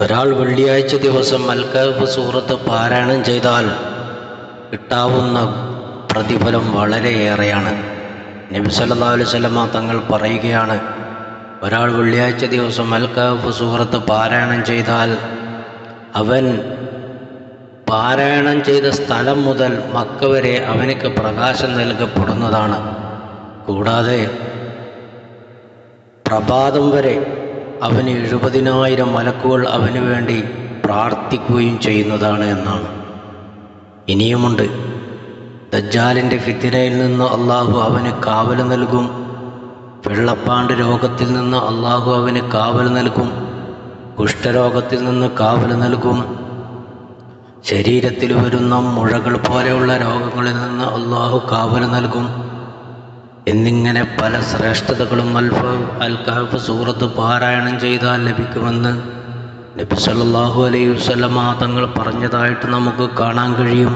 ഒരാൾ വെള്ളിയാഴ്ച ദിവസം അൽ കഹ്ഫ് സൂറത്ത് പാരായണം ചെയ്താൽ കിട്ടാവുന്ന പ്രതിഫലം വളരെയേറെയാണ്. നബി സല്ലല്ലാഹു അലൈഹി വസല്ലമ തങ്ങൾ പറയുകയാണ്, ഒരാൾ വെള്ളിയാഴ്ച ദിവസം അൽ കഹ്ഫ് സൂറത്ത് പാരായണം ചെയ്താൽ അവൻ പാരായണം ചെയ്ത സ്ഥലം മുതൽ മക്ക വരെ അവനക്ക് പ്രകാശം നൽകപ്പെടുന്നതാണ്. കൂടാതെ പ്രഭാതം വരെ അവന് 70,000 മലക്കുകൾ അവന് വേണ്ടി പ്രാർത്ഥിക്കുകയും ചെയ്യുന്നതാണ് എന്നാണ്. ഇനിയുമുണ്ട്, ദജ്ജാലിൻ്റെ ഫിത്നയിൽ നിന്ന് അള്ളാഹു അവന് കാവൽ നൽകും. വെള്ളപ്പാണ്ട് രോഗത്തിൽ നിന്ന് അള്ളാഹു അവന് കാവൽ നൽകും. കുഷ്ഠരോഗത്തിൽ നിന്ന് കാവൽ നൽകും. ശരീരത്തിൽ വരുന്ന മുഴകൾ പോലെയുള്ള രോഗങ്ങളിൽ നിന്ന് അള്ളാഹു കാവൽ നൽകും. എന്നിങ്ങനെ പല ശ്രേഷ്ഠതകളും അൽ കഹ്ഫ് സൂറത്ത് പാരായണം ചെയ്താൽ ലഭിക്കുമെന്ന് നബി സല്ലല്ലാഹു അലൈഹി വസല്ലമ തങ്ങൾ പറഞ്ഞതായിട്ട് നമുക്ക് കാണാൻ കഴിയും.